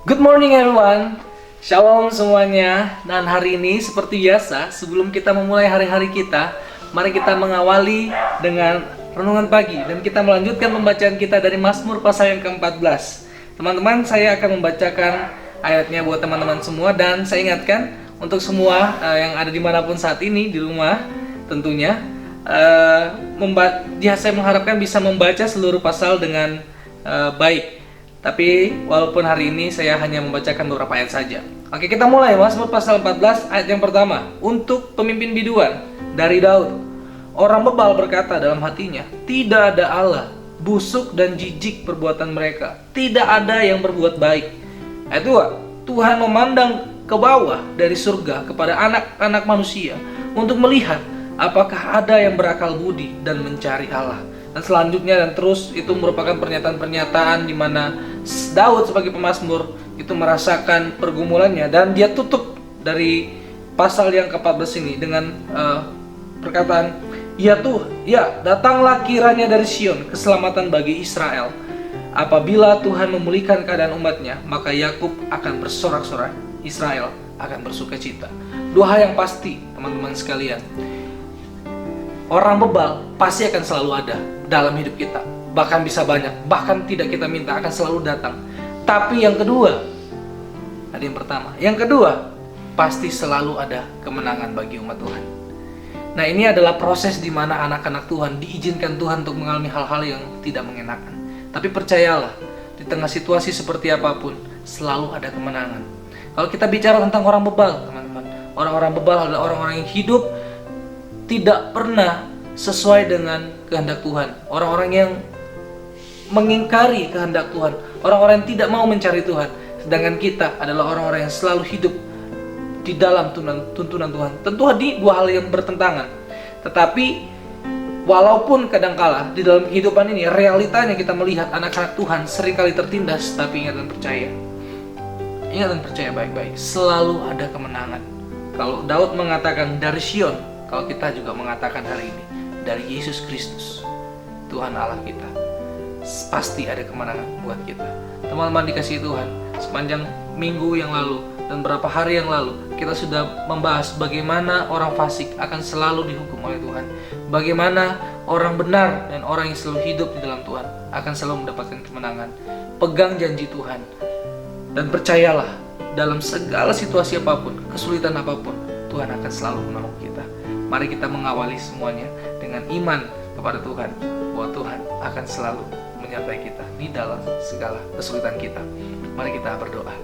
Good morning everyone. Shalom semuanya. Dan hari ini seperti biasa, sebelum kita memulai hari-hari kita, mari kita mengawali dengan renungan pagi dan kita melanjutkan pembacaan kita dari Mazmur pasal yang ke-14. Teman-teman, saya akan membacakan ayatnya buat teman-teman semua, dan saya ingatkan untuk semua yang ada dimanapun saat ini di rumah tentunya, saya mengharapkan bisa membaca seluruh pasal dengan baik. Tapi walaupun hari ini saya hanya membacakan beberapa ayat saja. Oke, kita mulai Mazmur pasal 14 ayat yang pertama. Untuk pemimpin biduan dari Daud. Orang bebal berkata dalam hatinya, tidak ada Allah, busuk dan jijik perbuatan mereka, tidak ada yang berbuat baik. Ayat 2. Tuhan memandang ke bawah dari surga kepada anak-anak manusia untuk melihat apakah ada yang berakal budi dan mencari Allah. Dan selanjutnya dan terus itu merupakan pernyataan-pernyataan di mana Daud sebagai pemazmur itu merasakan pergumulannya, dan dia tutup dari pasal yang ke-14 ini dengan perkataan, ya datanglah kiranya dari Sion keselamatan bagi Israel. Apabila Tuhan memulihkan keadaan umatnya, maka Yakub akan bersorak-sorai, Israel akan bersukacita. Dua hal yang pasti teman-teman sekalian, orang bebal pasti akan selalu ada dalam hidup kita, bahkan bisa banyak, bahkan tidak kita minta akan selalu datang. Tapi yang kedua, ada yang pertama, yang kedua pasti selalu ada kemenangan bagi umat Tuhan. Nah, ini adalah proses di mana anak-anak Tuhan diizinkan Tuhan untuk mengalami hal-hal yang tidak mengenakan. Tapi percayalah, di tengah situasi seperti apapun selalu ada kemenangan. Kalau kita bicara tentang orang bebal, teman-teman, orang-orang bebal adalah orang-orang yang hidup tidak pernah sesuai dengan kehendak Tuhan, orang-orang yang mengingkari kehendak Tuhan, orang-orang yang tidak mau mencari Tuhan. Sedangkan kita adalah orang-orang yang selalu hidup di dalam tuntunan Tuhan. Tentu dua hal yang bertentangan, tetapi walaupun kadangkala di dalam kehidupan ini realitanya kita melihat anak-anak Tuhan seringkali tertindas, tapi ingat dan percaya baik-baik, selalu ada kemenangan. Kalau Daud mengatakan dari Sion, kalau kita juga mengatakan hari ini dari Yesus Kristus, Tuhan Allah kita, pasti ada kemenangan buat kita. Teman-teman dikasihi Tuhan, sepanjang minggu yang lalu dan beberapa hari yang lalu kita sudah membahas bagaimana orang fasik akan selalu dihukum oleh Tuhan, bagaimana orang benar dan orang yang selalu hidup di dalam Tuhan akan selalu mendapatkan kemenangan. Pegang janji Tuhan dan percayalah, dalam segala situasi apapun, kesulitan apapun, Tuhan akan selalu menolong kita. Mari kita mengawali semuanya dengan iman kepada Tuhan, bahwa Tuhan akan selalu menyertai kita di dalam segala kesulitan kita. Mari kita berdoa.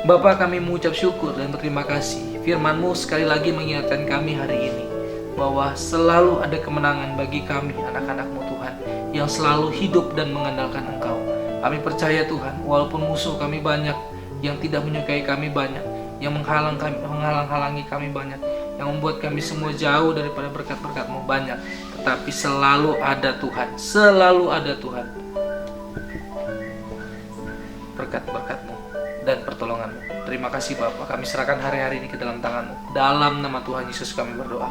Bapa, kami mengucap syukur dan berterima kasih. Firman-Mu sekali lagi mengingatkan kami hari ini bahwa selalu ada kemenangan bagi kami, anak-anak-Mu Tuhan, yang selalu hidup dan mengandalkan Engkau. Kami percaya Tuhan, walaupun musuh kami banyak, yang tidak menyukai kami banyak, yang menghalang-halangi kami banyak, yang membuat kami semua jauh daripada berkat-berkat-Mu banyak, tetapi selalu ada Tuhan, selalu ada Tuhan, berkat-berkat-Mu dan pertolongan-Mu. Terima kasih Bapa, kami serahkan hari-hari ini ke dalam tangan-Mu. Dalam nama Tuhan Yesus kami berdoa.